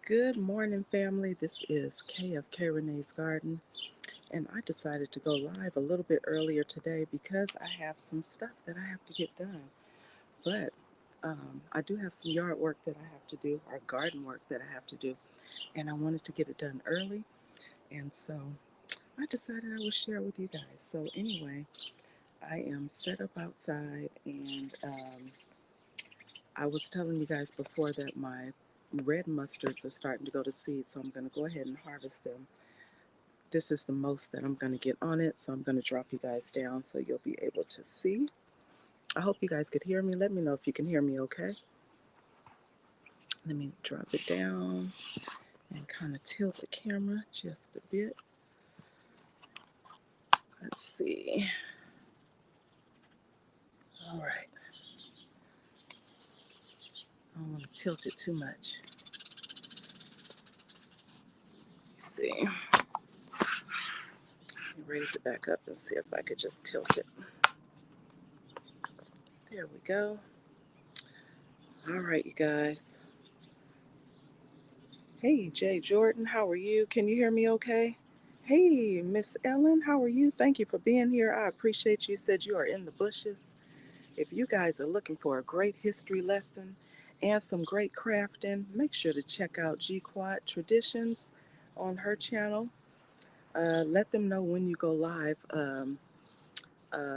Good morning, family. This is KFK Renee's Garden, and I decided to go live a little bit earlier today because I have some stuff that I have to get done. But I do have some yard work that I have to do, or garden work that I have to do, and I wanted to get it done early, and so I decided I would share it with you guys. So, anyway, I am set up outside, and I was telling you guys before that my red mustards are starting to go to seed, so I'm going to go ahead and harvest them. This is the most that I'm going to get on it, so I'm going to drop you guys down so you'll be able to see. I hope you guys could hear me. Let me know if you can hear me okay. Let me drop it down and kind of tilt the camera just a bit. Let's see. All right. I don't want to tilt it too much. Let's see. Let me raise it back up and see if I could just tilt it. There we go. All right, you guys. Hey, Jay Jordan, how are you? Can you hear me okay? Hey, Miss Ellen, how are you? Thank you for being here. I appreciate you. Said you are in the bushes. If you guys are looking for a great history lesson and some great crafting, make sure to check out G Quad Traditions on her channel. Let them know when you go live,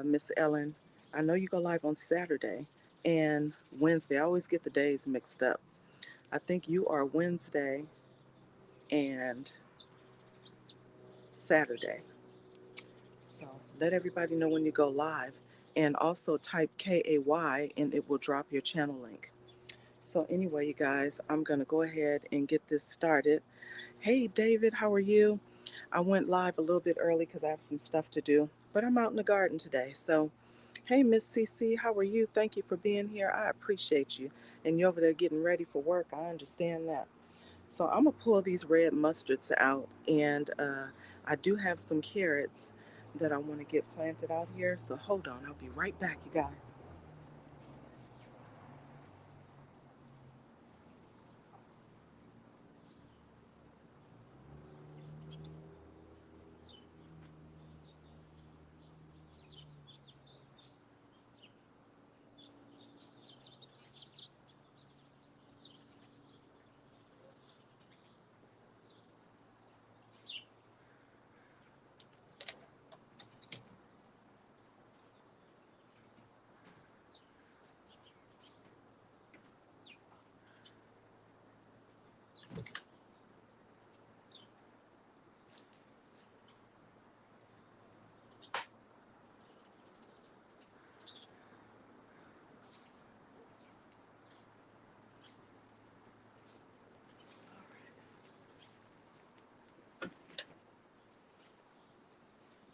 Miss Ellen. I know you go live on Saturday and Wednesday. I always get the days mixed up. I think you are Wednesday and Saturday. So let everybody know when you go live. And also type KAY and it will drop your channel link. So, anyway, you guys, I'm going to go ahead and get this started. Hey, David, how are you? I went live a little bit early because I have some stuff to do, but I'm out in the garden today. So, hey, Miss CC, how are you? Thank you for being here. I appreciate you. And you're over there getting ready for work. I understand that. So, I'm going to pull these red mustards out, and I do have some carrots that I want to get planted out here. So, hold on. I'll be right back, you guys.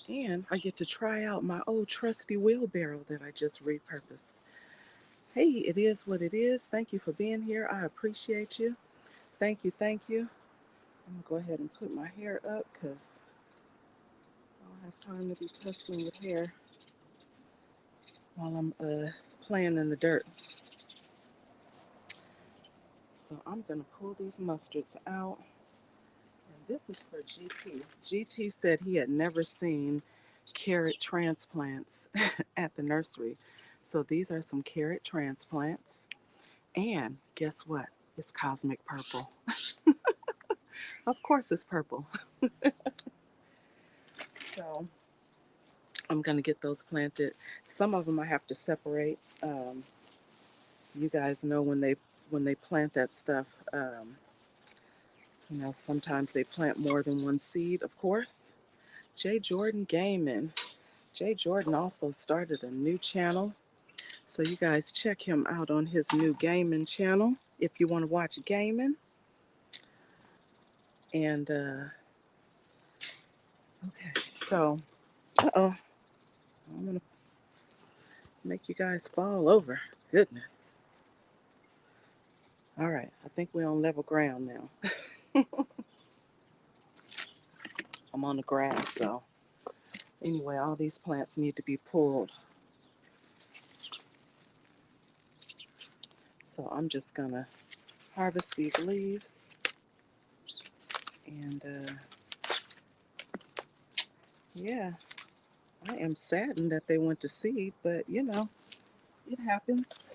And I get to try out my old trusty wheelbarrow that I just repurposed. Hey, it is what it is. Thank you for being here. I appreciate you. Thank you, thank you. I'm gonna go ahead and put my hair up because I don't have time to be tussling with hair while I'm playing in the dirt. So I'm gonna pull these mustards out. And this is for GT. GT said he had never seen carrot transplants at the nursery. So these are some carrot transplants. And guess what? It's cosmic purple. Of course, it's purple. So I'm gonna get those planted. Some of them I have to separate. You guys know when they plant that stuff. Sometimes they plant more than one seed. Of course. Jay Jordan Gaming. Jay Jordan also started a new channel, so you guys check him out on his new gaming channel if you want to watch gaming. And okay, so I'm gonna make you guys fall over. Goodness. All right, I think we're on level ground now. I'm on the grass, so anyway, all these plants need to be pulled. So I'm just gonna harvest these leaves. And yeah, I am saddened that they went to seed, but you know, it happens.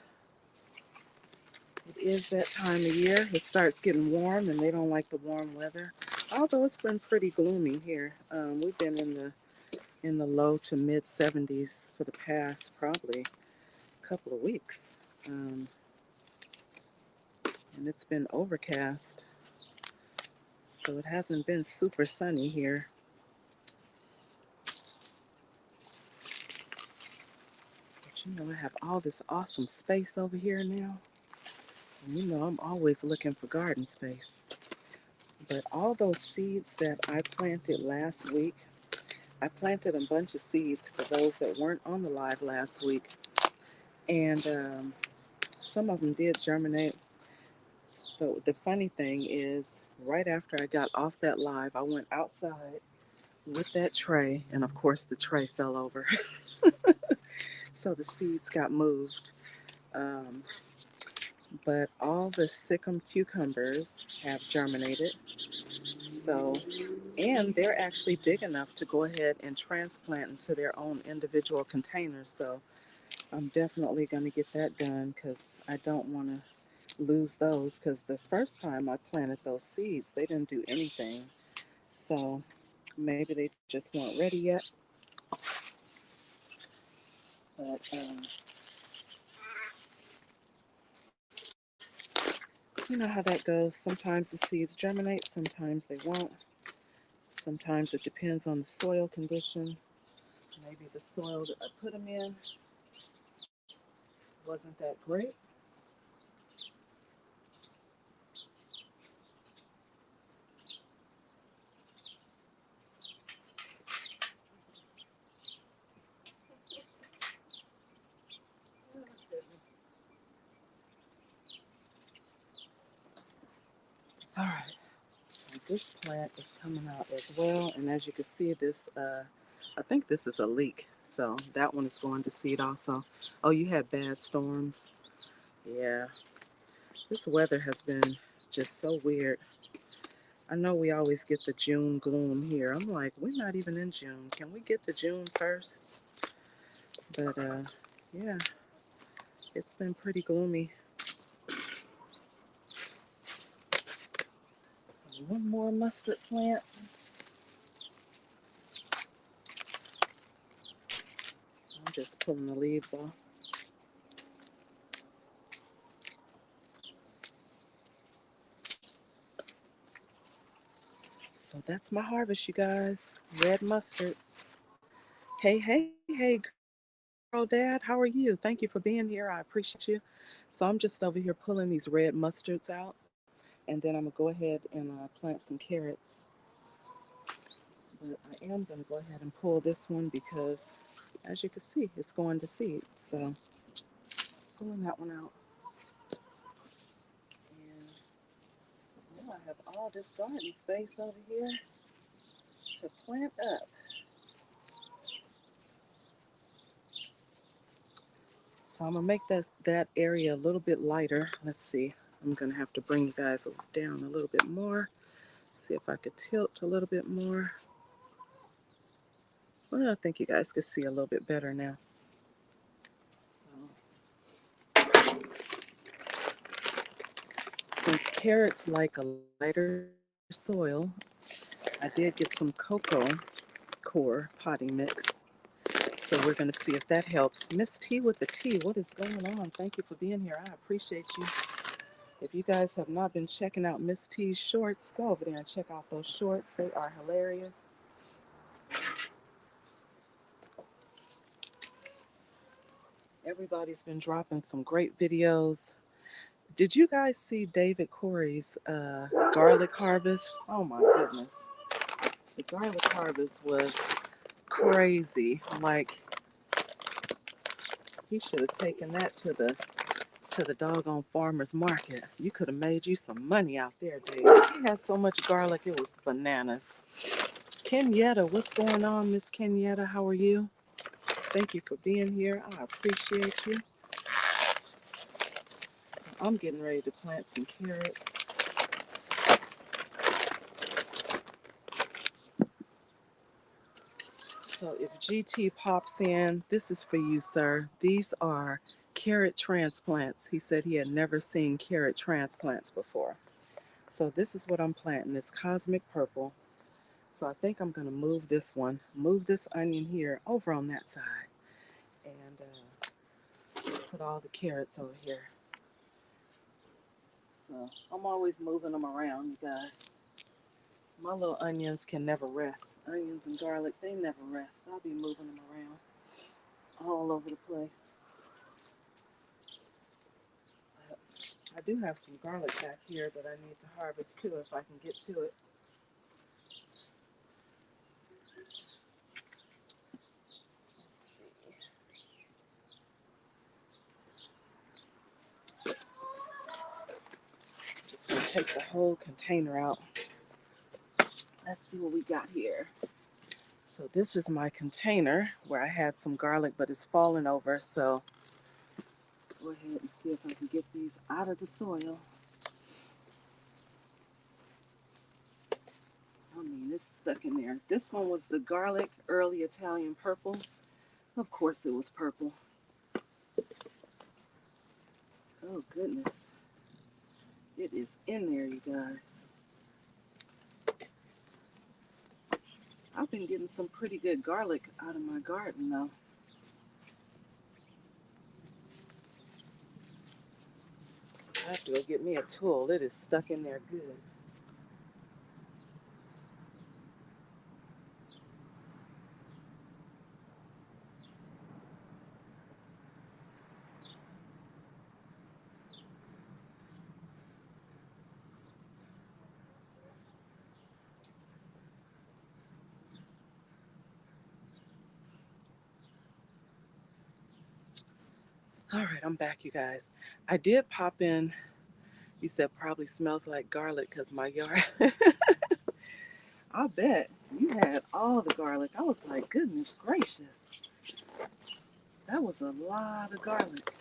It is that time of year. It starts getting warm, and they don't like the warm weather. Although it's been pretty gloomy here. We've been in the low to mid 70s for the past probably couple of weeks, and it's been overcast, so it hasn't been super sunny here. But you know, I have all this awesome space over here now, and you know, I'm always looking for garden space. But all those seeds that I planted last week, I planted a bunch of seeds for those that weren't on the live last week, and some of them did germinate. But the funny thing is, right after I got off that live, I went outside with that tray, and of course the tray fell over. So the seeds got moved. Um, but all the Sikkim cucumbers have germinated. So, and they're actually big enough to go ahead and transplant into their own individual containers. So I'm definitely going to get that done because I don't want to lose those, because the first time I planted those seeds, they didn't do anything. So maybe they just weren't ready yet. But you know how that goes. Sometimes the seeds germinate, sometimes they won't. Sometimes it depends on the soil condition. Maybe the soil that I put them in wasn't that great. Oh, goodness. All right, so this plant is coming out as well. And as you can see, this, I think this is a leek. So that one is going to seed also. Oh, you had bad storms. Yeah, this weather has been just so weird. I know we always get the June gloom here. I'm like, we're not even in June. Can we get to June 1st? But yeah, it's been pretty gloomy. One more mustard plant. I'm just pulling the leaves off. So that's my harvest, you guys. Red mustards. Hey, hey, hey, girl, dad, how are you? Thank you for being here. I appreciate you. So I'm just over here pulling these red mustards out, and then I'm gonna go ahead and plant some carrots. But I am gonna go ahead and pull this one because, as you can see, it's going to seed. So pulling that one out. And now I have all this garden space over here to plant up. So I'm gonna make that area a little bit lighter. Let's see. I'm gonna have to bring you guys down a little bit more. See if I could tilt a little bit more. Well, I think you guys can see a little bit better now. Since carrots like a lighter soil, I did get some cocoa core potting mix. So we're gonna see if that helps. Miss T with the T, what is going on? Thank you for being here. I appreciate you. If you guys have not been checking out Miss T's shorts, go over there and check out those shorts. They are hilarious. Everybody's been dropping some great videos. Did you guys see David Corey's garlic harvest? Oh my goodness. The garlic harvest was crazy. Like, he should have taken that to the doggone farmer's market. You could have made you some money out there, David. He had so much garlic, it was bananas. Kenyetta, what's going on, Miss Kenyetta? How are you? Thank you for being here. I appreciate you. I'm getting ready to plant some carrots. So if GT pops in, this is for you, sir. These are carrot transplants. He said he had never seen carrot transplants before. So this is what I'm planting, this cosmic purple. So I think I'm going to move this onion here over on that side, and put all the carrots over here. So I'm always moving them around, you guys. My little onions can never rest. Onions and garlic, they never rest. I'll be moving them around all over the place. But I do have some garlic back here that I need to harvest too if I can get to it. Just gonna take the whole container out. Let's see what we got here. So this is my container where I had some garlic, but it's fallen over. So go ahead and see if I can get these out of the soil. I mean, it's stuck in there. This one was the garlic early Italian purple. Of course it was purple. Oh goodness. It is in there, you guys. I've been getting some pretty good garlic out of my garden though. I have to go get me a tool. It is stuck in there good. All right, I'm back, you guys. I did pop in. You said probably smells like garlic because my yard. I bet you had all the garlic. I was like, goodness gracious. That was a lot of garlic.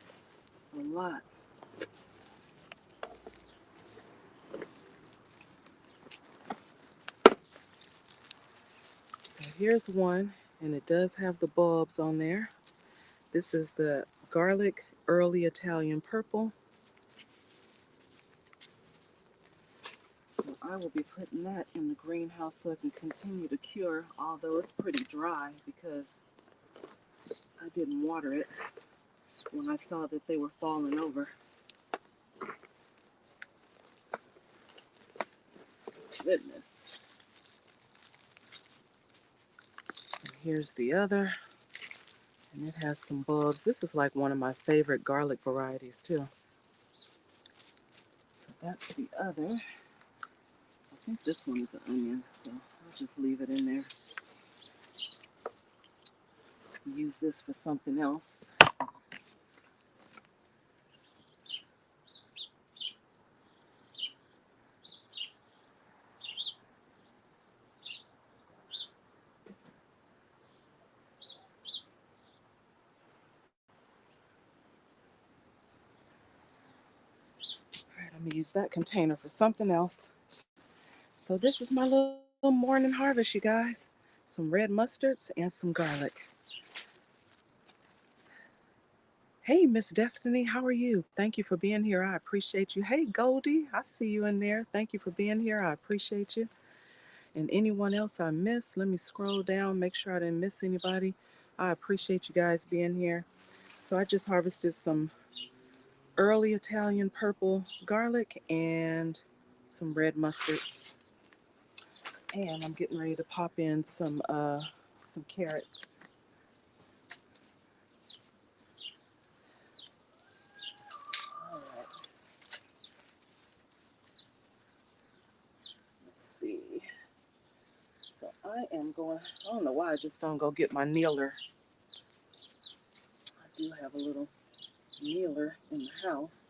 A lot. So here's one, and it does have the bulbs on there. This is the garlic early Italian purple. So I will be putting that in the greenhouse so it can continue to cure, although it's pretty dry because I didn't water it when I saw that they were falling over. Goodness. And here's the other, and it has some bulbs. This is like one of my favorite garlic varieties too. So that's the other. I think this one is an onion, so I'll just leave it in there. Use this for something else. All right, I'm gonna use that container for something else. So this is my little morning harvest, you guys. Some red mustards and some garlic. Hey, Miss Destiny, how are you? Thank you for being here. I appreciate you. Hey, Goldie, I see you in there. Thank you for being here. I appreciate you. And anyone else I missed, let me scroll down, make sure I didn't miss anybody. I appreciate you guys being here. So I just harvested some early Italian purple garlic and some red mustards. And I'm getting ready to pop in some carrots. All right. Let's see. So I am going, I don't know why I just don't go get my kneeler. I do have a little kneeler in the house.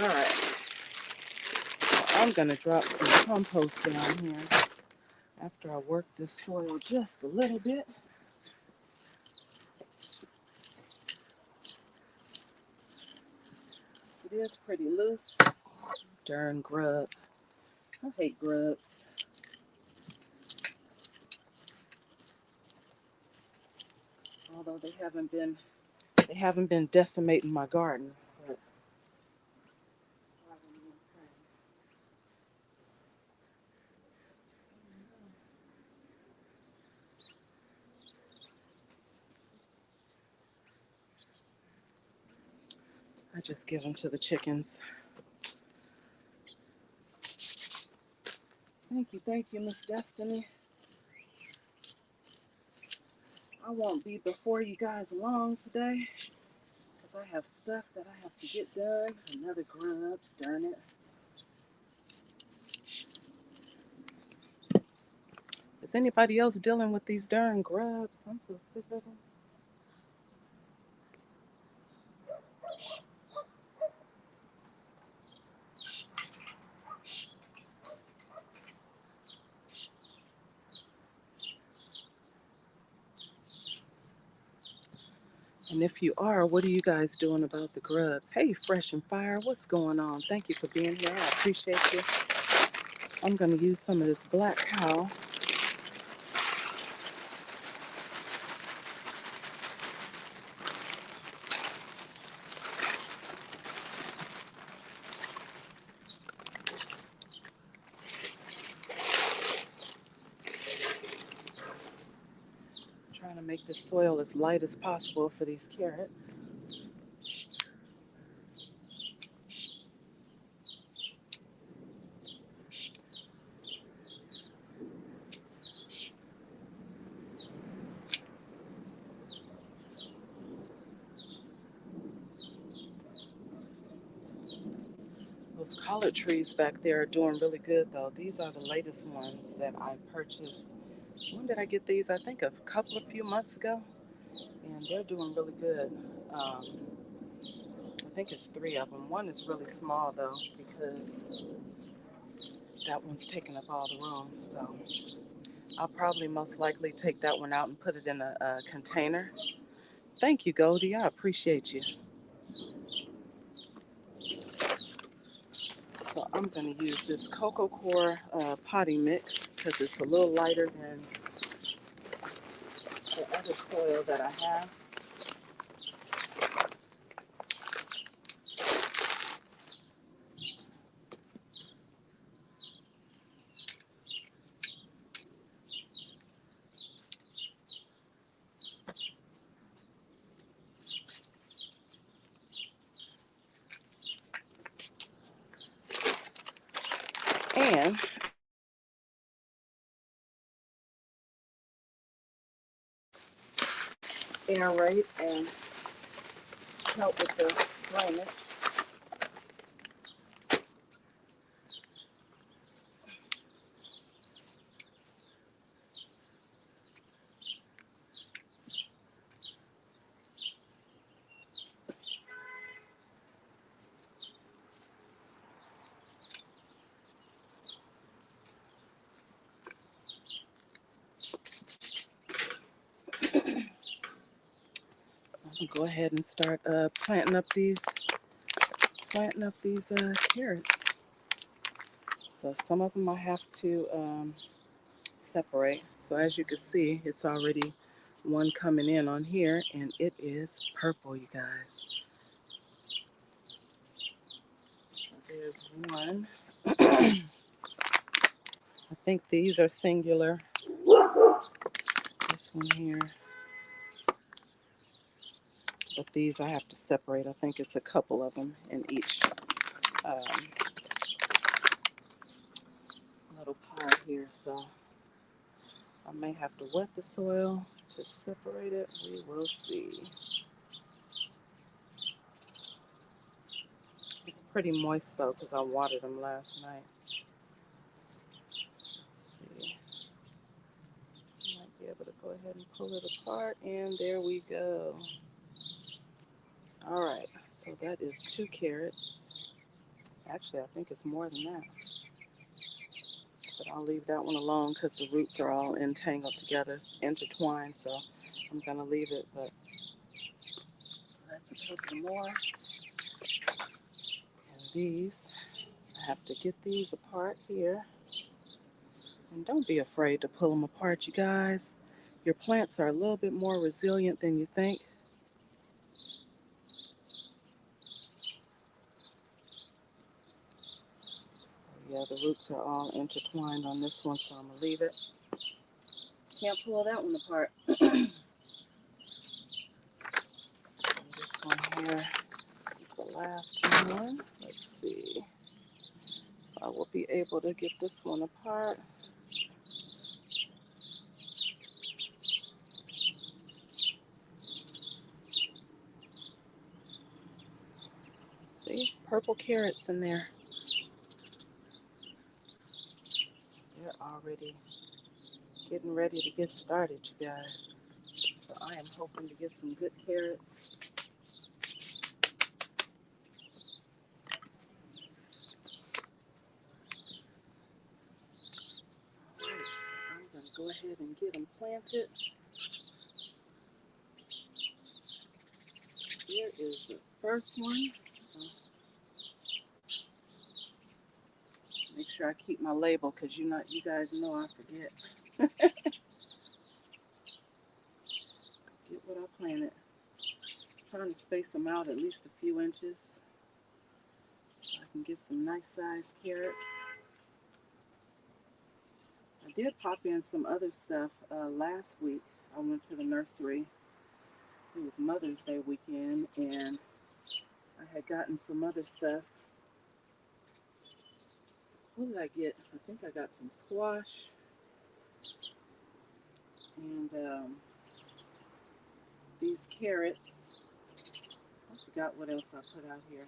All right. I'm going to drop some compost down here after I work this soil just a little bit. It is pretty loose. Darn grub. I hate grubs. Although they haven't been decimating my garden. But I just give them to the chickens. Thank you, Miss Destiny. I won't be before you guys long today because I have stuff that I have to get done. Another grub, darn it. Is anybody else dealing with these darn grubs? I'm so sick of them. And if you are, what are you guys doing about the grubs? Hey, Fresh and Fire, what's going on? Thank you for being here. I appreciate you. I'm going to use some of this black cow. Trying to make this soil as light as possible for these carrots. Those collard trees back there are doing really good though. These are the latest ones that I purchased. When did I get these? I think a few months ago. And they're doing really good. I think it's 3 of them. One is really small though because that one's taking up all the room. So I'll probably most likely take that one out and put it in a container. Thank you, Goldie. I appreciate you. So I'm going to use this Coco Core potting mix because it's a little lighter than the other soil that I have. And aerate and help with the drainage. So I'm gonna go ahead and start planting up these carrots. So some of them I have to separate. So as you can see, it's already one coming in on here, and it is purple, you guys. So there's one. I think these are singular. This one here. But these I have to separate. I think it's a couple of them in each little pot here. So I may have to wet the soil to separate it. We will see. It's pretty moist though because I watered them last night. Let's see. Might be able to go ahead and pull it apart, and there we go. All right, so that is 2 carrots. Actually, I think it's more than that. But I'll leave that one alone because the roots are all entangled together, intertwined. So I'm gonna leave it. But so that's a couple more. these, I have to get these apart here. And don't be afraid to pull them apart, you guys. Your plants are a little bit more resilient than you think. Yeah, the roots are all intertwined on this one, so I'm going to leave it. Can't pull that one apart. This one here, this is the last one. Let's see if I will be able to get this one apart. See, purple carrots in there. They're already getting ready to get started, you guys. So I am hoping to get some good carrots. Alright, so I'm going to go ahead and get them planted. Here is the first one. Make sure I keep my label because you guys know I forget. Get what I planted. Trying to space them out at least a few inches so I can get some nice sized carrots. I did pop in some other stuff last week. I went to the nursery. It was Mother's Day weekend and I had gotten some other stuff. What did I get? I think I got some squash and these carrots. I forgot what else I put out here.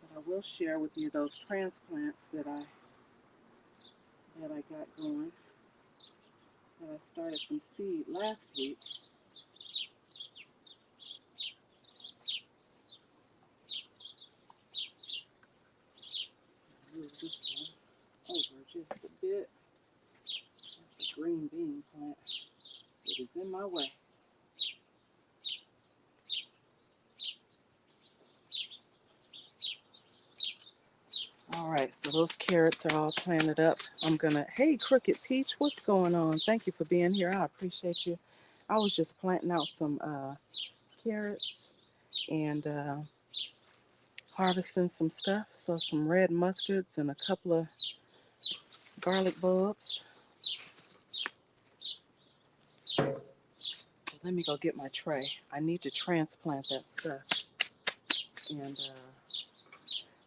But I will share with you those transplants that I got going. That I started from seed last week. Move this one over just a bit. That's a green bean plant. It is in my way. All right, so those carrots are all planted up. I'm gonna, hey, Crooked Peach, what's going on? Thank you for being here. I appreciate you. I was just planting out some carrots and harvesting some stuff. So some red mustards and a couple of garlic bulbs. Let me go get my tray. I need to transplant that stuff. And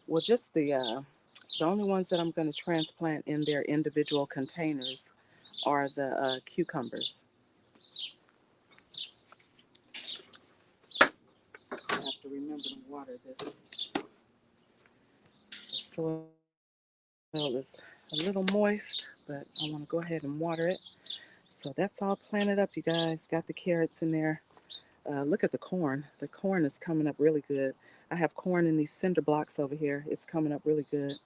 well, just the only ones that I'm going to transplant in their individual containers are the cucumbers. I have to remember to water this. The soil is a little moist, but I want to go ahead and water it. So that's all planted up, you guys. Got the carrots in there. Look at the corn. The corn is coming up really good. I have corn in these cinder blocks over here. It's coming up really good.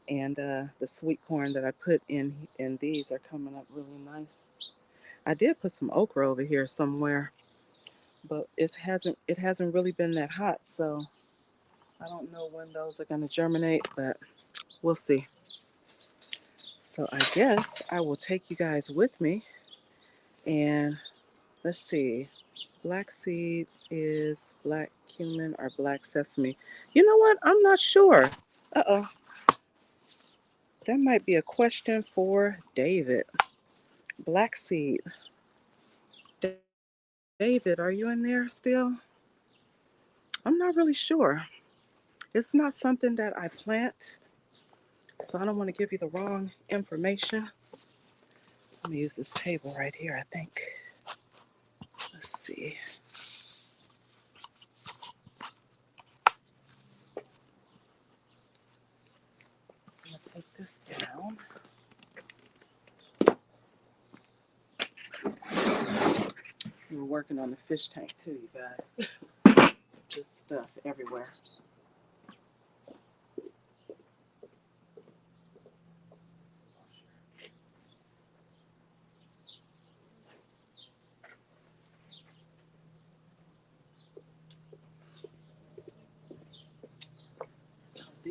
And the sweet corn that I put in these are coming up really nice. I did put some okra over here somewhere, but it hasn't really been that hot, so I don't know when those are going to germinate, but we'll see. So I guess I will take you guys with me, and let's see. Black seed is black cumin or black sesame. You know what? I'm not sure. Uh-oh. That might be a question for David. Black seed. David, are you in there still? I'm not really sure. It's not something that I plant, so I don't want to give you the wrong information. Let me use this table right here, I think. Let's see. I'm going to take this down. We were working on the fish tank too, you guys. So just stuff everywhere.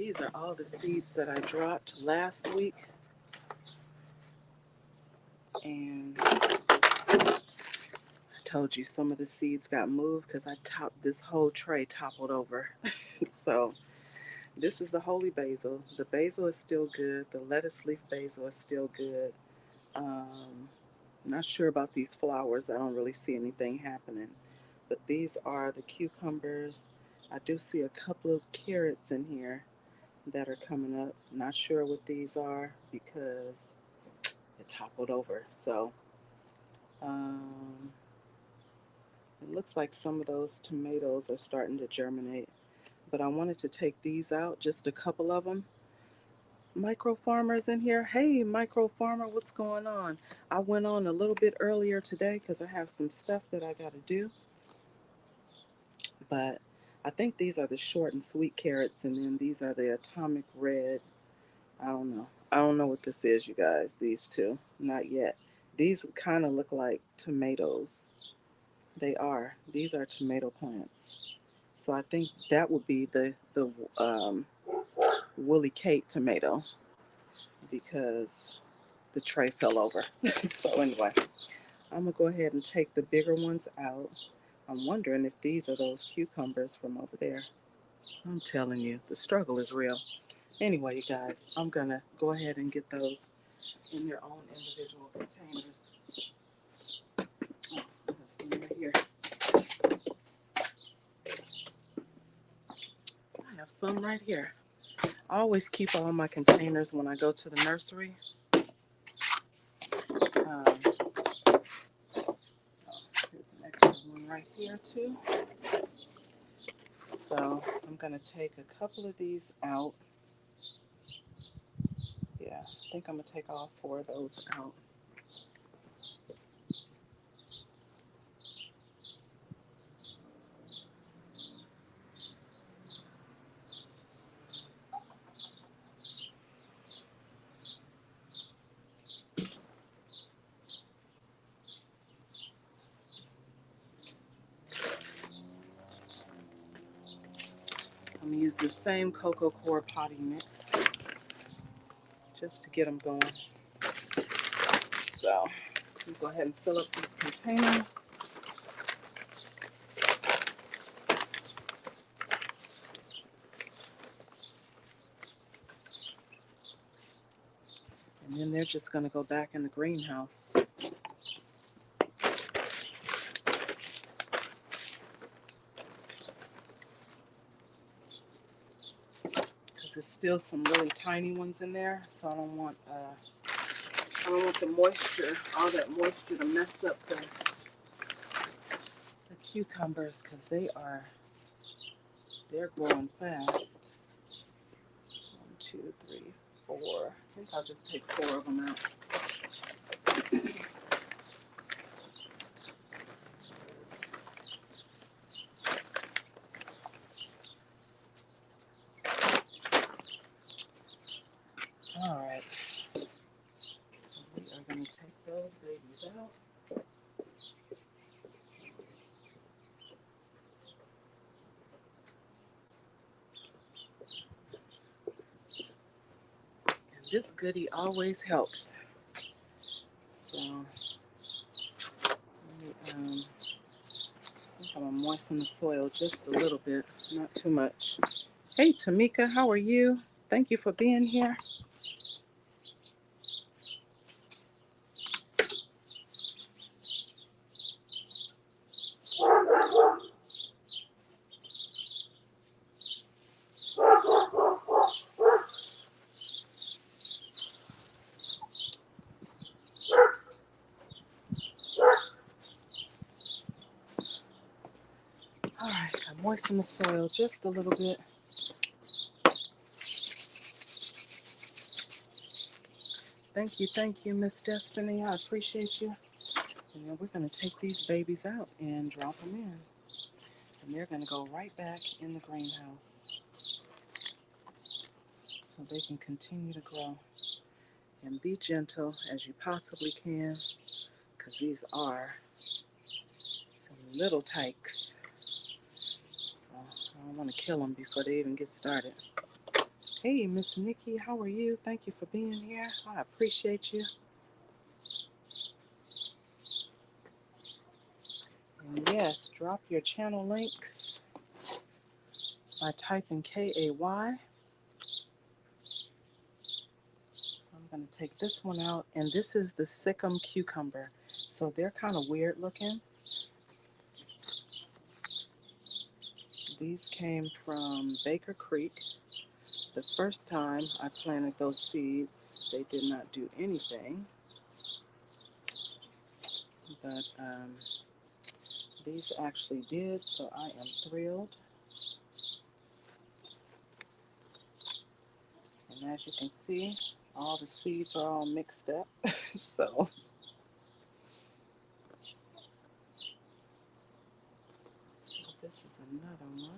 These are all the seeds that I dropped last week. And I told you some of the seeds got moved because this whole tray toppled over. So this is the holy basil. The basil is still good. The lettuce leaf basil is still good. Not sure about these flowers. I don't really see anything happening. But these are the cucumbers. I do see a couple of carrots in here that are coming up. Not sure what these are because it toppled over. So it looks like some of those tomatoes are starting to germinate. But I wanted to take these out, just a couple of them. Micro farmers in here. Hey, micro farmer, what's going on? I went on a little bit earlier today because I have some stuff that I got to do. But I think these are the short and sweet carrots, and then these are the atomic red. I don't know. I don't know what this is, you guys. These two, not yet. These kind of look like tomatoes. They are. These are tomato plants. So I think that would be the Woolly Kate tomato because the tray fell over. So anyway, I'm gonna go ahead and take the bigger ones out. I'm wondering if these are those cucumbers from over there. I'm telling you, the struggle is real. Anyway, you guys, I'm gonna go ahead and get those in their own individual containers. Oh, I have some right here. I have some right here. I always keep all my containers when I go to the nursery. Here's an extra one right here too. So I'm gonna take a couple of these out. Yeah, I think I'm gonna take all 4 of those out. I'm gonna use the same Coco Core potty mix just to get them going. So let me go ahead and fill up these containers. And then they're just gonna go back in the greenhouse. Because there's still some really tiny ones in there, so I don't want the moisture, all that moisture to mess up the cucumbers because they're growing fast. 1, 2, 3, 4. I think I'll just take 4 of them out. All right. So we are going to take those babies out. This goodie always helps. So I think I'm gonna moisten the soil just a little bit, not too much. Hey Tamika, how are you? Thank you for being here. All right, I moisten the soil just a little bit. Thank you, Miss Destiny. I appreciate you. And then we're going to take these babies out and drop them in. And they're going to go right back in the greenhouse so they can continue to grow. And be gentle as you possibly can because these are some little tykes. So I don't want to kill them before they even get started. Hey, Miss Nikki, how are you? Thank you for being here. I appreciate you. And yes, drop your channel links by typing KAY. I'm going to take this one out, and this is the Sikkim cucumber. So they're kind of weird looking. These came from Baker Creek. The first time I planted those seeds, they did not do anything. But these actually did, so I am thrilled. And as you can see, all the seeds are all mixed up. So this is another one.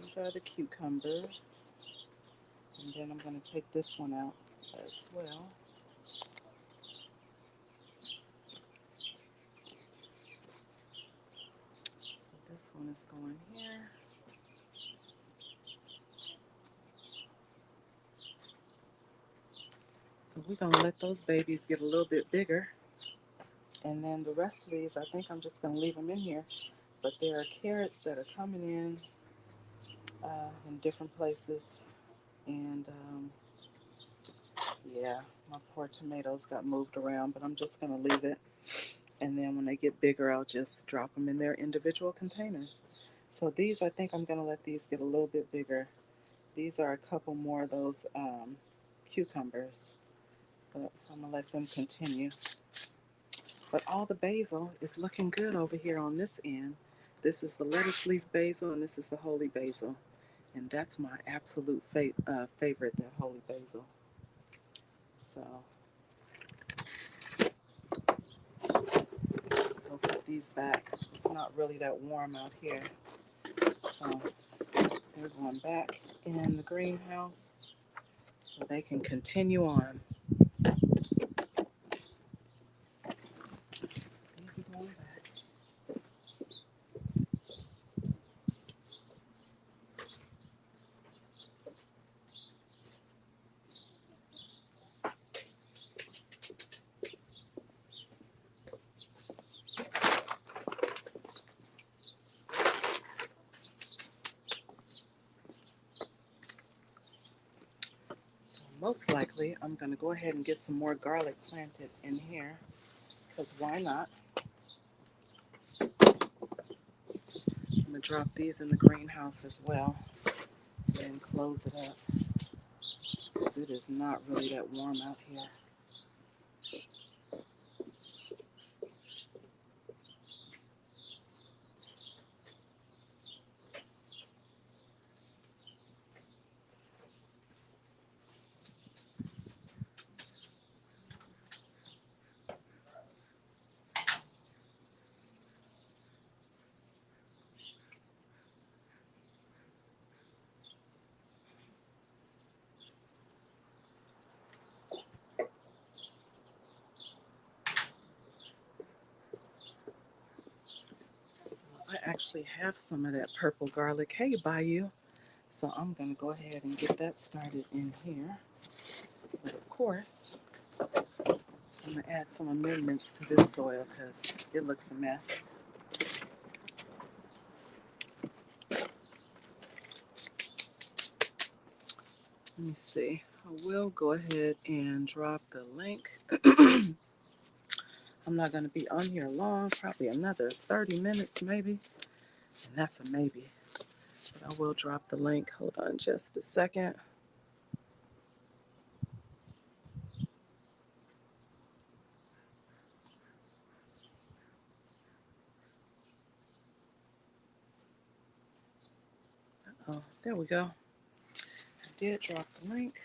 These are the cucumbers. And then I'm going to take this one out as well. So this one is going here. So we're going to let those babies get a little bit bigger. And then the rest of these, I think I'm just going to leave them in here. But there are carrots that are coming in different places. And yeah, my poor tomatoes got moved around, but I'm just going to leave it. And then when they get bigger, I'll just drop them in their individual containers. So these, I think I'm going to let these get a little bit bigger. These are a couple more of those cucumbers, but I'm going to let them continue. But all the basil is looking good over here on this end. This is the lettuce leaf basil, and this is the holy basil. And that's my absolute favorite, that holy basil. So I'll put these back. It's not really that warm out here. So they're going back in the greenhouse so they can continue on. These are going back. So most likely I'm going to go ahead and get some more garlic planted in here, because why not? I'm going to drop these in the greenhouse as well and close it up, because it is not really that warm out here. So I actually have some of that purple garlic. Hey, Bayou. So I'm going to go ahead and get that started in here. But of course, I'm going to add some amendments to this soil because it looks a mess. Let me see. I will go ahead and drop the link. I'm not going to be on here long, probably another 30 minutes maybe. And that's a maybe. But I will drop the link. Hold on just a second. Oh, there we go. I did drop the link.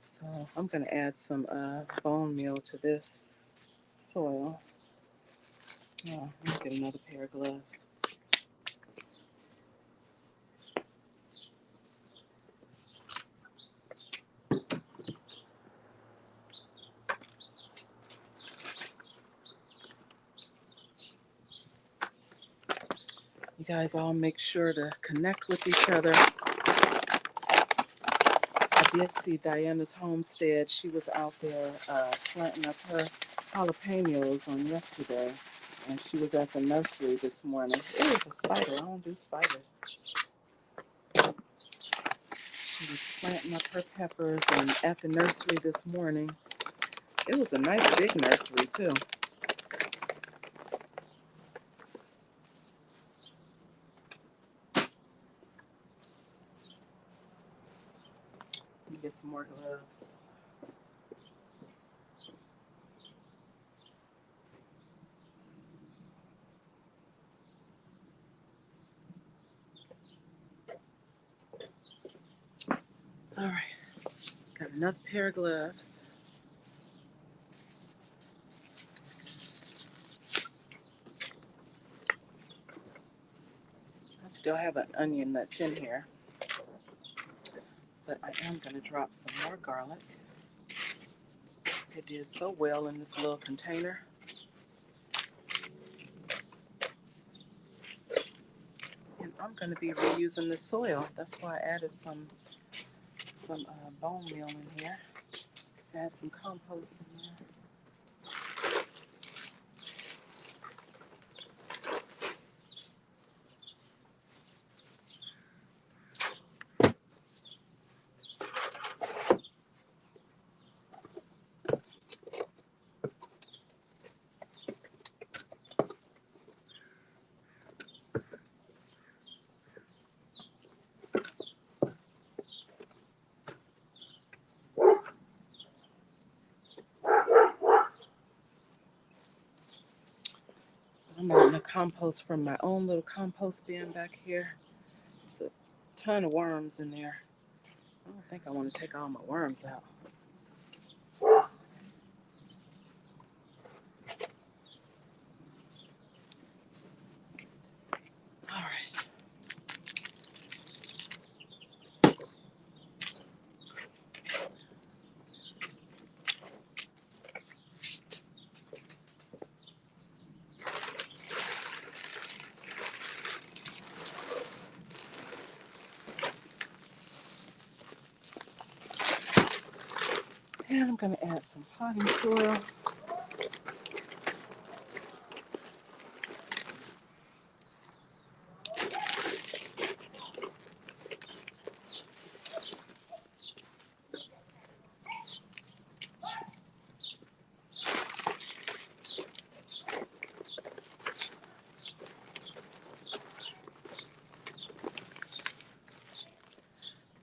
So I'm going to add some bone meal to this soil. Oh, let me get another pair of gloves. You guys all make sure to connect with each other. I did see Diana's homestead. She was out there planting up her jalapenos on yesterday. And she was at the nursery this morning. Ooh, a spider. I don't do spiders. She was planting up her peppers and at the nursery this morning. It was a nice big nursery too. Let me get some more gloves. All right, got another pair of gloves. I still have an onion that's in here, but I am going to drop some more garlic. It did so well in this little container. And I'm going to be reusing the soil. That's why I added some bone meal in here. Add some compost in there. I'm adding the compost from my own little compost bin back here. There's a ton of worms in there. I don't think I want to take all my worms out. All right. And I'm going to add some potting soil.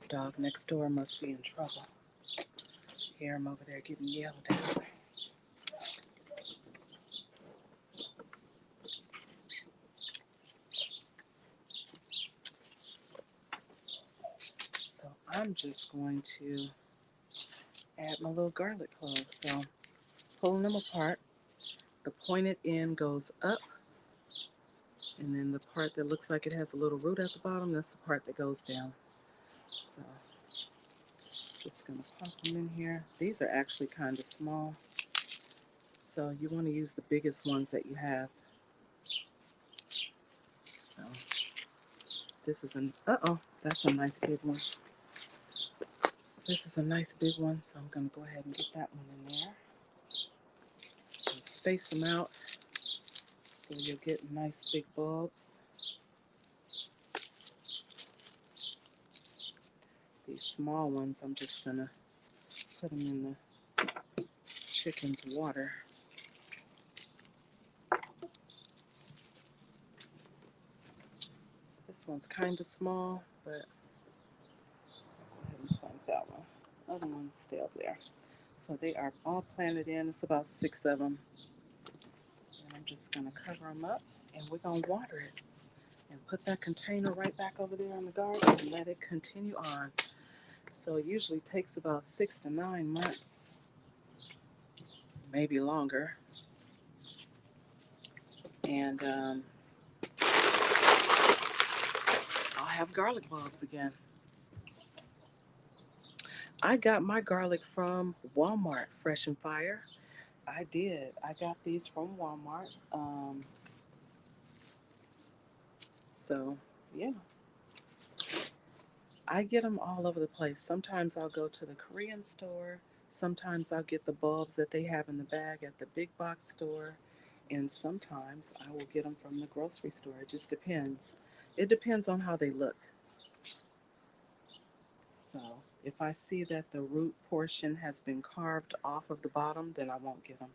Dog next door must be in trouble. Hear him over there getting yelled at. So I'm just going to add my little garlic cloves. So pulling them apart, the pointed end goes up, and then the part that looks like it has a little root at the bottom, that's the part that goes down. So just gonna pop them in here. These are actually kind of small, so you want to use the biggest ones that you have. So this is that's a nice big one. This is a nice big one, so I'm gonna go ahead and get that one in there. And space them out so you'll get nice big bulbs. These small ones, I'm just gonna put them in the chicken's water. This one's kind of small, but go ahead and plant that one. Other ones stay up there. So they are all planted in. It's about 6 of them. And I'm just gonna cover them up, and we're gonna water it and put that container right back over there in the garden and let it continue on. So it usually takes about 6 to 9 months, maybe longer. And I'll have garlic bulbs again. I got my garlic from Walmart, Fresh and Fire. I did. I got these from Walmart. So, yeah, I get them all over the place. Sometimes I'll go to the Korean store. Sometimes I'll get the bulbs that they have in the bag at the big box store. And sometimes I will get them from the grocery store. It just depends. It depends on how they look. So if I see that the root portion has been carved off of the bottom, then I won't get them.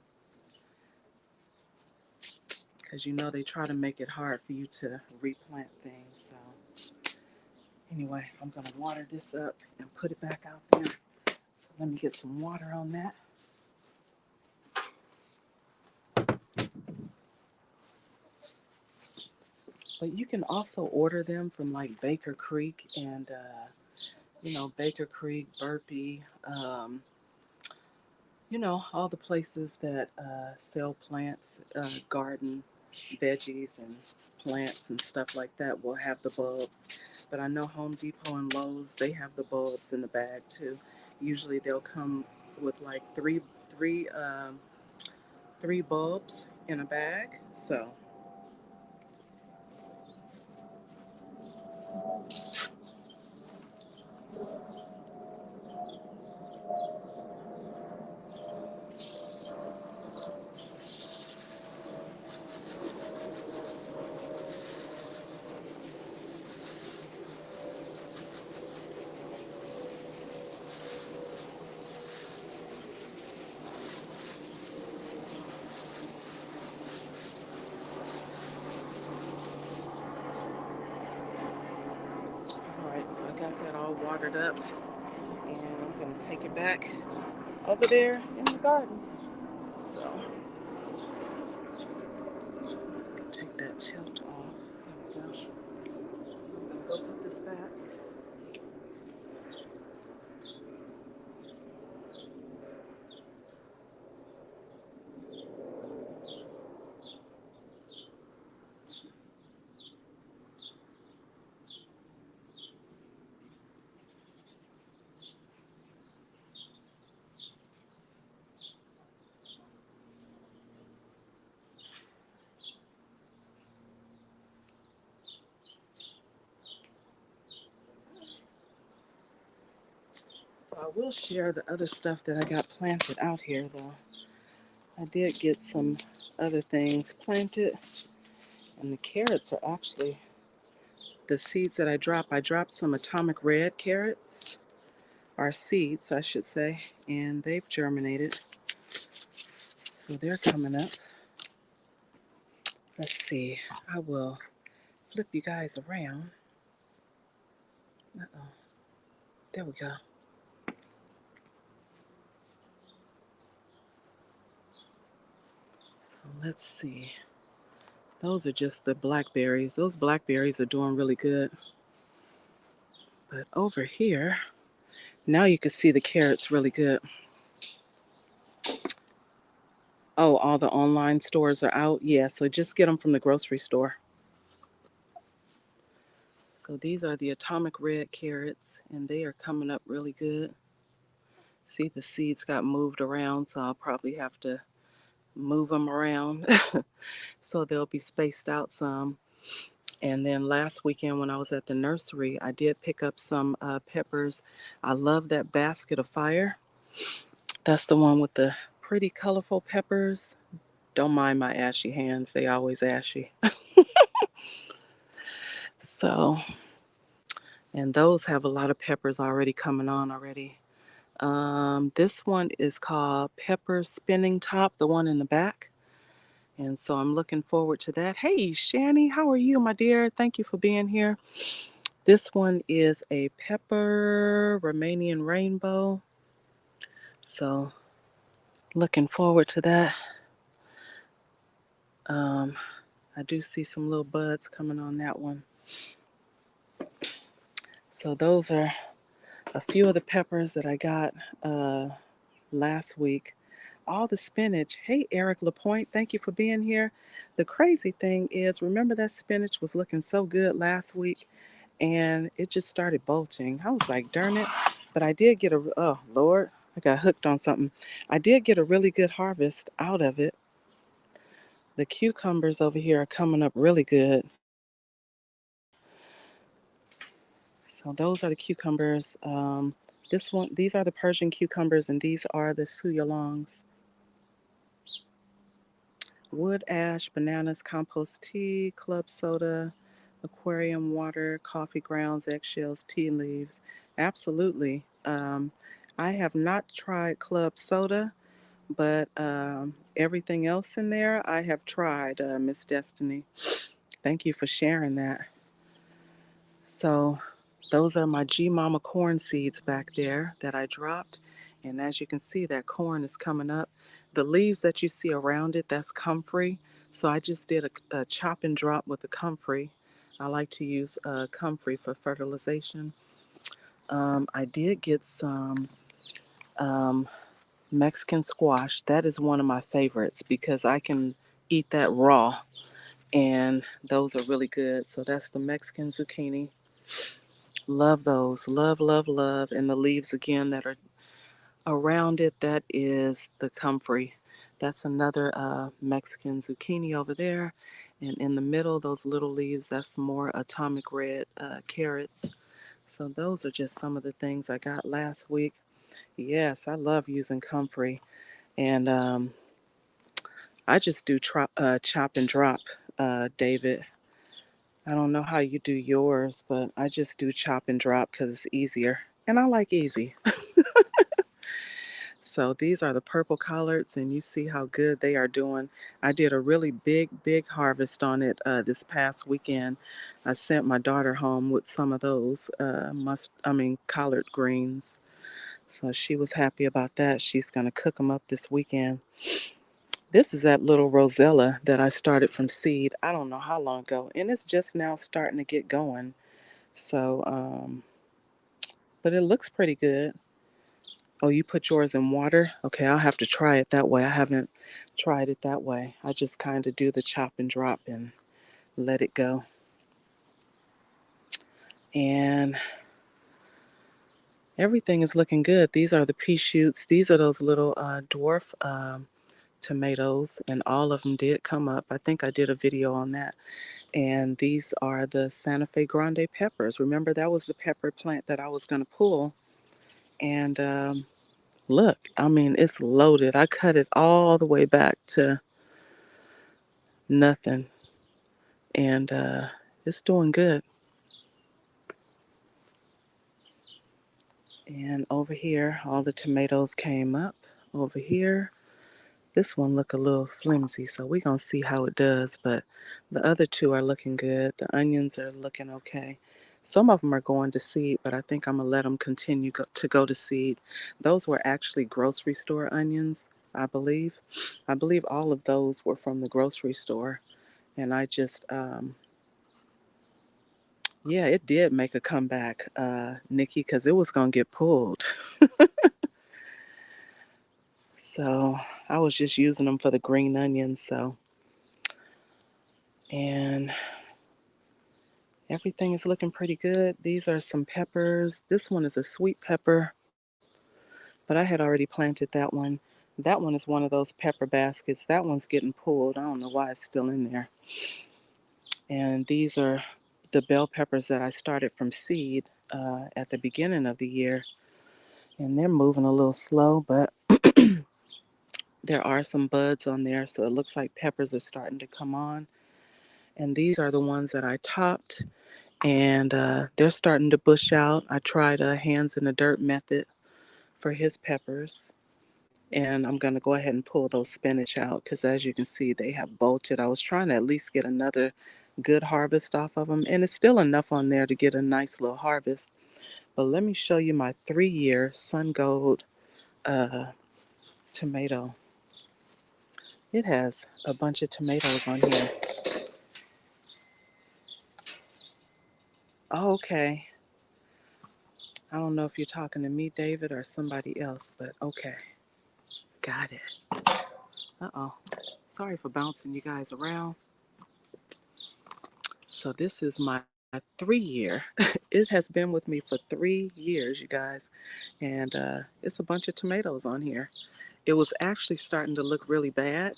Because you know they try to make it hard for you to replant things. So anyway, I'm going to water this up and put it back out there. So let me get some water on that. But you can also order them from like Baker Creek and, Baker Creek, Burpee, all the places that sell plants, garden veggies and plants and stuff like that will have the bulbs. But I know Home Depot and Lowe's, they have the bulbs in the bag too. Usually they'll come with like three bulbs in a bag. So all right, so I got that all watered up, and I'm gonna take it back over there in the garden. So take that tilt off. There we go. So I'm gonna go put this back. So I will share the other stuff that I got planted out here though. I did get some other things planted, and the carrots are actually the seeds that I dropped. I dropped some atomic red carrots, or seeds I should say, and they've germinated. So they're coming up. Let's see. I will flip you guys around. Uh-oh. There we go. So let's see. Those are just the blackberries. Those blackberries are doing really good. But over here, now you can see the carrots really good. Oh, all the online stores are out? Yeah, so just get them from the grocery store. So these are the atomic red carrots, and they are coming up really good. See, the seeds got moved around, so I'll probably have to move them around so they'll be spaced out some. And then last weekend when I was at the nursery, I did pick up some peppers. I love that basket of fire. That's the one with the pretty colorful peppers. Don't mind my ashy hands, they always ashy. So, and those have a lot of peppers already coming on already. This one is called Pepper Spinning Top, the one in the back. And so I'm looking forward to that. Hey, Shani, how are you, my dear? Thank you for being here. This one is a pepper Romanian rainbow. So looking forward to that. I do see some little buds coming on that one. So those are a few of the peppers that I got last week. All the spinach. Hey, Eric LaPointe, thank you for being here. The crazy thing is, remember that spinach was looking so good last week, and it just started bolting. I was like, darn it. But I did get oh, Lord, I got hooked on something. I did get a really good harvest out of it. The cucumbers over here are coming up really good. So those are the cucumbers. These are the Persian cucumbers, and these are the suyalongs. Wood ash, bananas, compost tea, club soda, aquarium water, coffee grounds, eggshells, tea leaves. Absolutely. I have not tried club soda, but everything else in there I have tried, Miss Destiny. Thank you for sharing that. So those are my G Mama corn seeds back there that I dropped. And as you can see, that corn is coming up. The leaves that you see around it, that's comfrey. So I just did a chop and drop with the comfrey. I like to use comfrey for fertilization. I did get some um, Mexican squash. That is one of my favorites because I can eat that raw. And those are really good. So that's the Mexican zucchini. Love those. Love, love, love. And the leaves again that are around it, that is the comfrey. That's another Mexican zucchini over there. And in the middle, those little leaves, that's more atomic red carrots. So those are just some of the things I got last week. Yes, I love using comfrey. And I just do chop and drop, David. I don't know how you do yours, but I just do chop and drop because it's easier. And I like easy. So these are the purple collards, and you see how good they are doing. I did a really big, big harvest on it this past weekend. I sent my daughter home with some of those collard greens. So she was happy about that. She's going to cook them up this weekend. This is that little rosella that I started from seed. I don't know how long ago, and it's just now starting to get going. So, but it looks pretty good. Oh, you put yours in water? Okay, I'll have to try it that way. I haven't tried it that way. I just kind of do the chop and drop and let it go. And everything is looking good. These are the pea shoots. These are those little dwarf tomatoes, and all of them did come up. I think I did a video on that. And these are the Santa Fe Grande peppers. Remember, that was the pepper plant that I was going to pull. And look, I mean, it's loaded. I cut it all the way back to nothing. And it's doing good. And over here, all the tomatoes came up. Over here, this one look a little flimsy, so we're going to see how it does. But the other two are looking good. The onions are looking okay. Some of them are going to seed, but I think I'm going to let them continue to go to seed. Those were actually grocery store onions, I believe. I believe all of those were from the grocery store. And I just, yeah, it did make a comeback, Nikki, because it was going to get pulled. So I was just using them for the green onions. And everything is looking pretty good. These are some peppers. This one is a sweet pepper, but I had already planted that one. That one is one of those pepper baskets. That one's getting pulled. I don't know why it's still in there. And these are the bell peppers that I started from seed at the beginning of the year. And they're moving a little slow, but there are some buds on there. So it looks like peppers are starting to come on. And these are the ones that I topped. And they're starting to bush out. I tried a hands in the dirt method for his peppers. And I'm going to go ahead and pull those spinach out because as you can see, they have bolted. I was trying to at least get another good harvest off of them. And it's still enough on there to get a nice little harvest. But let me show you my 3-year Sun Gold tomato. It has a bunch of tomatoes on here. Oh, okay. I don't know if you're talking to me, David, or somebody else, but okay. Got it. Uh-oh. Sorry for bouncing you guys around. So this is my 3-year. It has been with me for 3 years, you guys. And it's a bunch of tomatoes on here. It was actually starting to look really bad.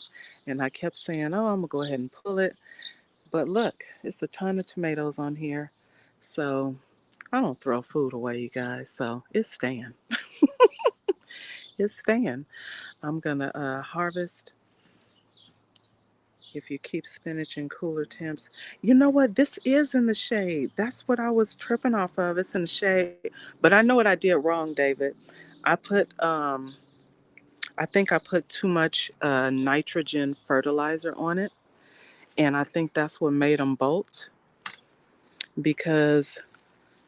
And I kept saying, oh, I'm going to go ahead and pull it. But look, it's a ton of tomatoes on here. So I don't throw food away, you guys, so it's staying. It's staying. I'm gonna harvest if you keep spinach in cooler temps. You know what? This is in the shade. That's what I was tripping off of. It's in the shade. But I know what I did wrong, David. I put I think I put too much nitrogen fertilizer on it, and I think that's what made them bolt because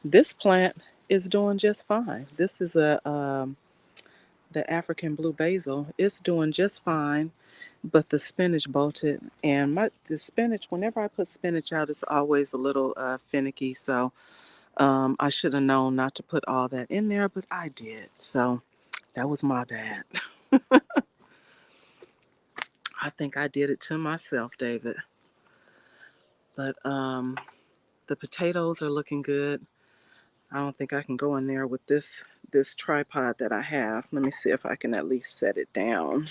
this plant is doing just fine. This is a the African blue basil. It's doing just fine, but the spinach bolted. And the spinach, whenever I put spinach out, it's always a little finicky. So I should have known not to put all that in there, but I did. So that was my bad. I think I did it to myself, David. But the potatoes are looking good. I don't think I can go in there with this tripod that I have. Let me see if I can at least set it down.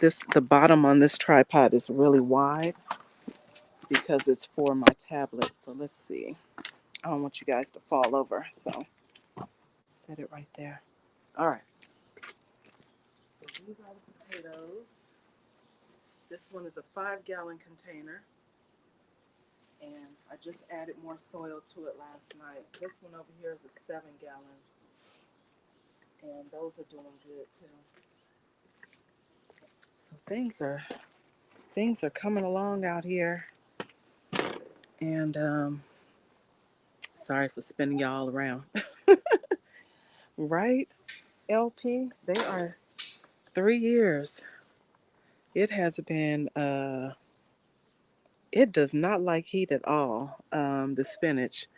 The bottom on this tripod is really wide because it's for my tablet. So let's see. I don't want you guys to fall over. So set it right there. All right. So these are the potatoes. This one is a 5-gallon container. And I just added more soil to it last night. This one over here is a 7-gallon. And those are doing good too. So things are coming along out here. And sorry for spinning y'all around. Right, LP? They are 3 years. It has been it does not like heat at all, the spinach.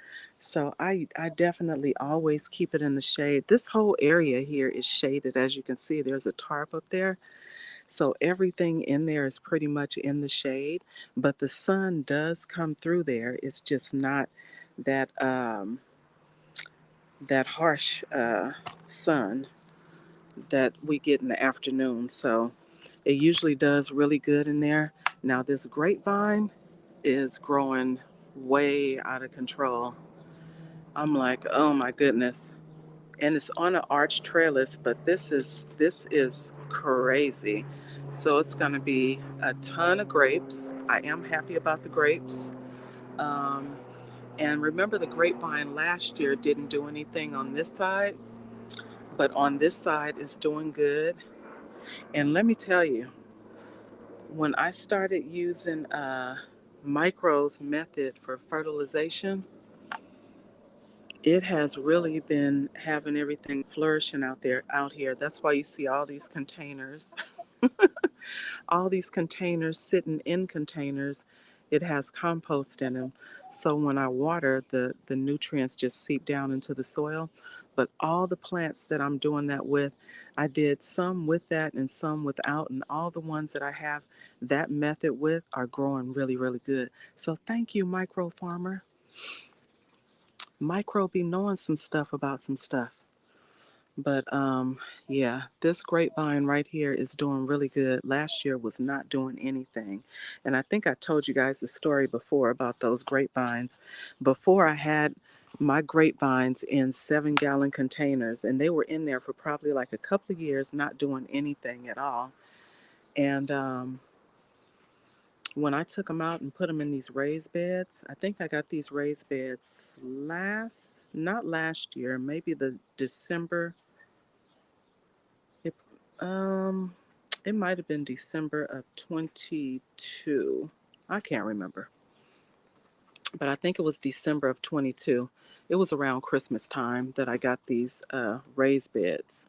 So I definitely always keep it in the shade. This whole area here is shaded. As you can see, there's a tarp up there. So everything in there is pretty much in the shade, but the sun does come through there. It's just not that that harsh sun that we get in the afternoon. So it usually does really good in there. Now this grapevine is growing way out of control. I'm like, oh my goodness. And it's on an arch trellis, but this is crazy. So it's going to be a ton of grapes. I am happy about the grapes. Um, and remember, the grapevine last year didn't do anything on this side, but on this side is doing good. And let me tell you, when I started using Micro's method for fertilization, it has really been having everything flourishing out here. That's why you see all these containers, all these containers sitting in containers. It has compost in them. So when I water, the nutrients just seep down into the soil. But all the plants that I'm doing that with, I did some with that and some without. And all the ones that I have that method with are growing really, really good. So thank you, Micro Farmer. Micro be knowing some stuff about some stuff. But yeah, this grapevine right here is doing really good. Last year was not doing anything. And I think I told you guys the story before about those grapevines. Before I had my grapevines in 7-gallon containers, and they were in there for probably like a couple of years, not doing anything at all. And when I took them out and put them in these raised beds, I think I got these raised beds not last year, maybe the December. It, um, it might have been December of 22. I can't remember, but I think it was December of 22. It was around Christmas time that I got these raised beds.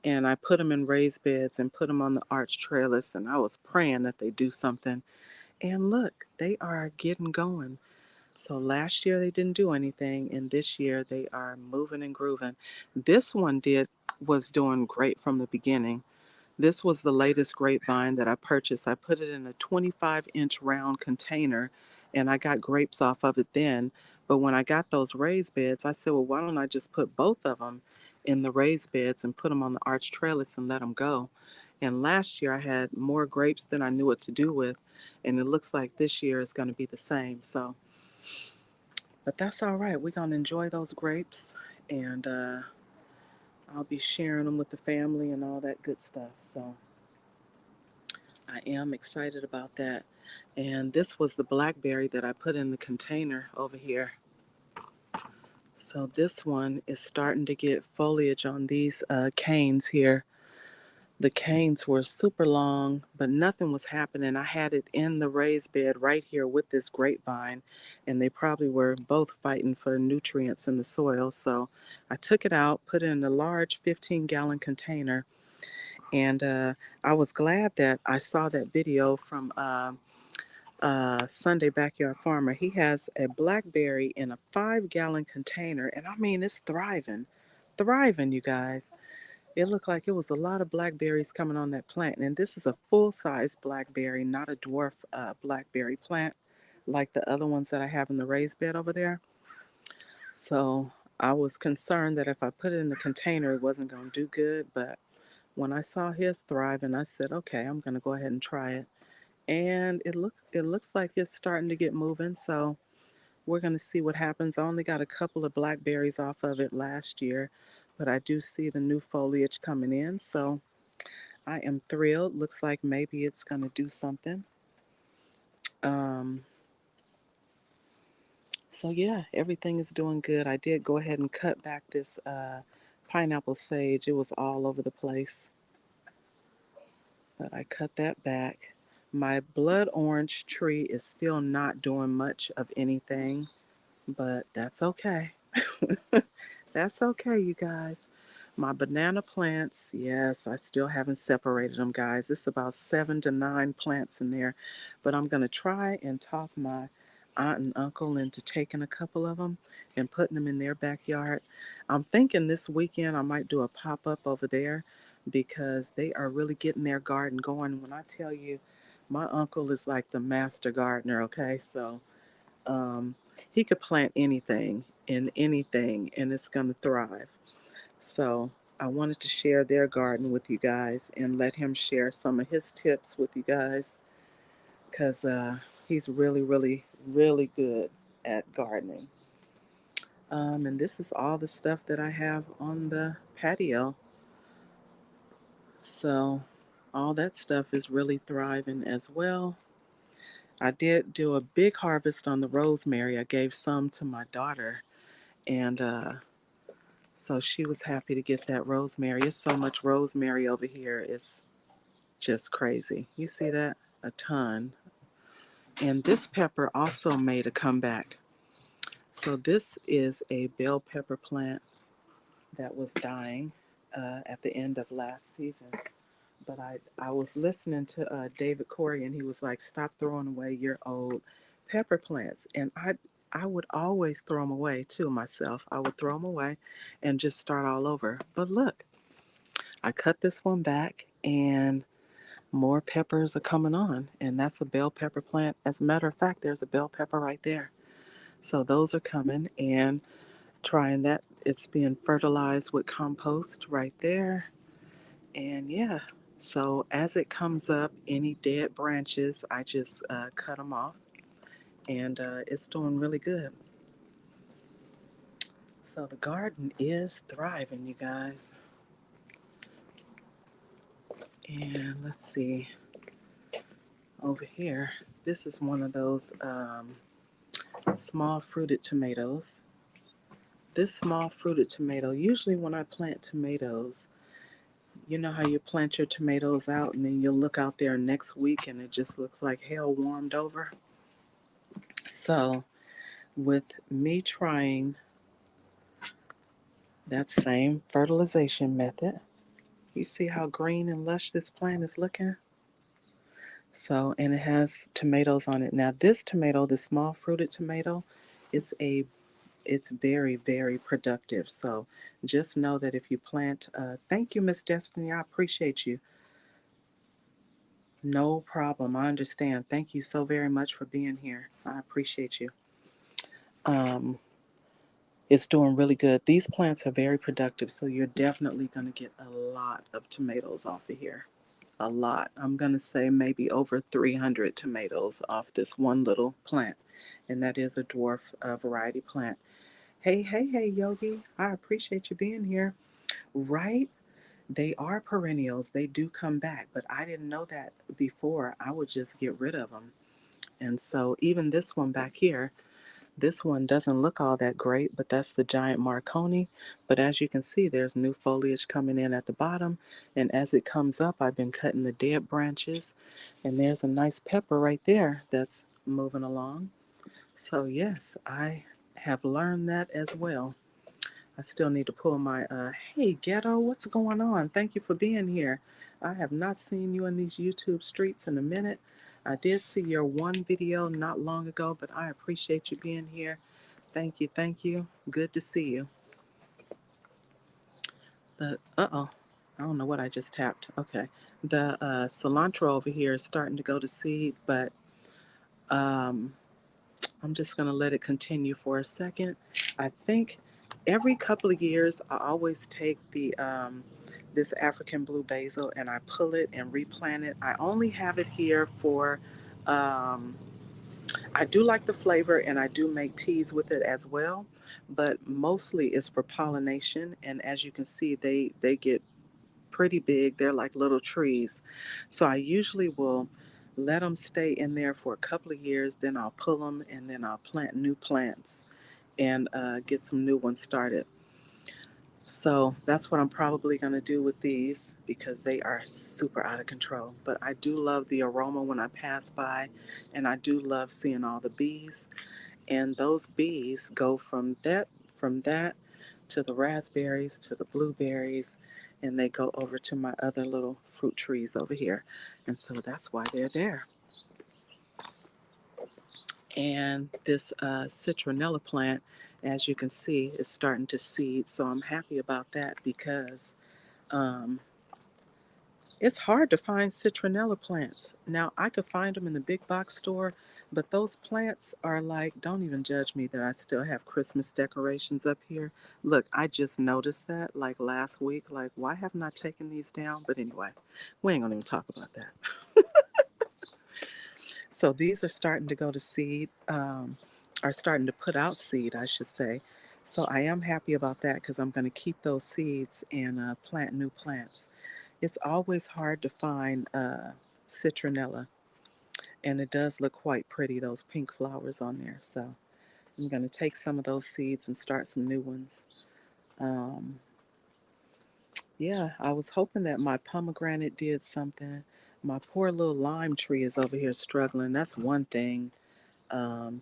And I put them in raised beds and put them on the arch trellis, and I was praying that they do something. And look, they are getting going. So last year they didn't do anything, and this year they are moving and grooving. This one was doing great from the beginning. This was the latest grapevine that I purchased. I put it in a 25-inch round container, and I got grapes off of it then. But when I got those raised beds, I said, well, why don't I just put both of them in the raised beds and put them on the arch trellis and let them go? And last year I had more grapes than I knew what to do with, and it looks like this year is going to be the same. So But that's all right. We're going to enjoy those grapes, and I'll be sharing them with the family and all that good stuff. So I am excited about that. And this was the blackberry that I put in the container over here. So this one is starting to get foliage on these canes here. The canes were super long, but nothing was happening. I had it in the raised bed right here with this grapevine, and they probably were both fighting for nutrients in the soil. So I took it out, put it in a large 15-gallon container, and I was glad that I saw that video from Sunday Backyard Farmer. He has a blackberry in a 5-gallon container, and I mean, it's thriving. Thriving, you guys. It looked like it was a lot of blackberries coming on that plant. And this is a full-size blackberry, not a dwarf blackberry plant like the other ones that I have in the raised bed over there. So I was concerned that if I put it in the container, it wasn't going to do good. But when I saw his thriving, I said, okay, I'm going to go ahead and try it. And it looks like it's starting to get moving. So we're going to see what happens. I only got a couple of blackberries off of it last year, but I do see the new foliage coming in. So I am thrilled. Looks like maybe it's going to do something. Um, so yeah, everything is doing good. I did go ahead and cut back this pineapple sage. It was all over the place, but I cut that back. My blood orange tree is still not doing much of anything, but that's okay. That's okay, you guys. My banana plants, yes, I still haven't separated them, guys. It's about 7 to 9 plants in there, but I'm going to try and talk my aunt and uncle into taking a couple of them and putting them in their backyard. I'm thinking this weekend I might do a pop-up over there because they are really getting their garden going. When I tell you, my uncle is like the master gardener, okay? So um, he could plant anything in anything and it's going to thrive. So I wanted to share their garden with you guys and let him share some of his tips with you guys because he's really, really, really good at gardening. And this is all the stuff that I have on the patio. So all that stuff is really thriving as well. I did do a big harvest on the rosemary. I gave some to my daughter, and so she was happy to get that rosemary. It's so much rosemary over here. It's just crazy. You see that? A ton. And this pepper also made a comeback. So this is a bell pepper plant that was dying at the end of last season. But I was listening to David Corey, and he was like, "Stop throwing away your old pepper plants." And I would always throw them away too myself. I would throw them away and just start all over. But look, I cut this one back, and more peppers are coming on, and that's a bell pepper plant. As a matter of fact, there's a bell pepper right there. So those are coming, and trying that. It's being fertilized with compost right there. And yeah, so as it comes up, any dead branches, I just cut them off, and it's doing really good. So the garden is thriving, you guys. And let's see, over here, this is one of those small fruited tomatoes. This small fruited tomato, usually when I plant tomatoes, you know how you plant your tomatoes out and then you'll look out there next week and it just looks like hell warmed over? So, with me trying that same fertilization method, you see how green and lush this plant is looking? So, and it has tomatoes on it. Now, this tomato, the small fruited tomato, is it's very, very productive. So just know that if you plant, thank you, Miss Destiny. I appreciate you. No problem. I understand. Thank you so very much for being here. I appreciate you. Um, it's doing really good. These plants are very productive, so you're definitely going to get a lot of tomatoes off of here. A lot. I'm going to say maybe over 300 tomatoes off this one little plant. and that is a dwarf variety plant. Hey, hey, hey, Yogi, I appreciate you being here. Right? They are perennials. They do come back, but I didn't know that before. I would just get rid of them. And so even this one back here, this one doesn't look all that great, but that's the giant Marconi. But as you can see, there's new foliage coming in at the bottom. And as it comes up, I've been cutting the dead branches. And there's a nice pepper right there that's moving along. So yes, I have learned that as well. I still need to pull my, hey, Ghetto, what's going on? Thank you for being here. I have not seen you in these YouTube streets in a minute. I did see your one video not long ago, but I appreciate you being here. Thank you, thank you. Good to see you. Uh-oh, I don't know what I just tapped. Okay. The cilantro over here is starting to go to seed, but um, I'm just going to let it continue for a second. I think every couple of years, I always take this African blue basil and I pull it and replant it. I only have it here for, um, I do like the flavor and I do make teas with it as well, but mostly it's for pollination. And as you can see, they get pretty big. They're like little trees. So I usually will let them stay in there for a couple of years, then I'll pull them and then I'll plant new plants and get some new ones started. So that's what I'm probably going to do with these because they are super out of control. But I do love the aroma when I pass by, and I do love seeing all the bees. And those bees go from that to the raspberries to the blueberries, and they go over to my other little fruit trees over here. And so that's why they're there. And this citronella plant, as you can see, is starting to seed. So I'm happy about that because um, it's hard to find citronella plants. Now, I could find them in the big box store, but those plants are like, don't even judge me that I still have Christmas decorations up here. Look, I just noticed that like last week. Like, why haven't I taken these down? But anyway, we ain't gonna even talk about that. So these are starting to go to seed, are starting to put out seed, I should say. So I am happy about that because I'm going to keep those seeds and plant new plants. It's always hard to find citronella, and it does look quite pretty, those pink flowers on there. So I'm going to take some of those seeds and start some new ones. Um, yeah, I was hoping that my pomegranate did something. My poor little lime tree is over here struggling. That's one thing.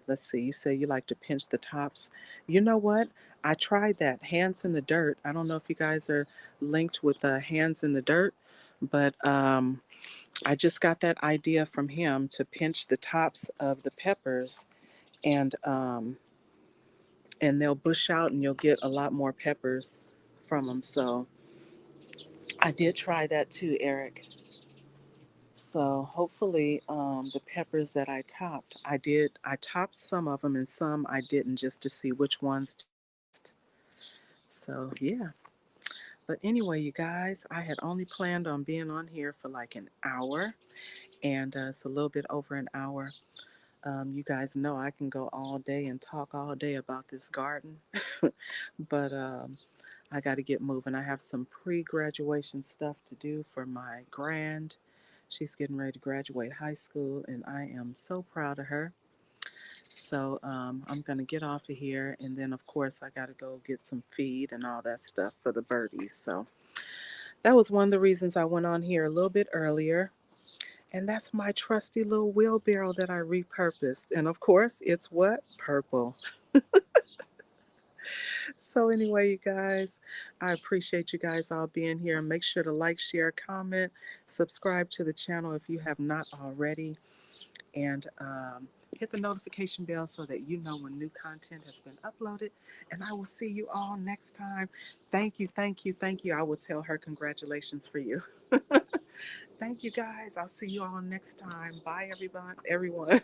Let's see, you say you like to pinch the tops. You know what? I tried that, Hands in the Dirt. I don't know if you guys are linked with Hands in the Dirt, but I just got that idea from him to pinch the tops of the peppers and um, and they'll bush out and you'll get a lot more peppers from them. So I did try that too, Eric. So hopefully, the peppers that I topped, I topped some of them and some I didn't just to see which ones to test. So yeah. But anyway, you guys, I had only planned on being on here for like an hour, and it's a little bit over an hour. You guys know I can go all day and talk all day about this garden, but I got to get moving. I have some pre graduation stuff to do for my grand. She's getting ready to graduate high school, and I am so proud of her. So I'm going to get off of here, and then, of course, I got to go get some feed and all that stuff for the birdies. So that was one of the reasons I went on here a little bit earlier. And that's my trusty little wheelbarrow that I repurposed. And of course, it's what? Purple. So, anyway, you guys, I appreciate you guys all being here. Make sure to like, share, comment, subscribe to the channel if you have not already, and hit the notification bell so that you know when new content has been uploaded. And I will see you all next time. Thank you, thank you, thank you. I will tell her congratulations for you. Thank you, guys. I'll see you all next time. Bye, everyone.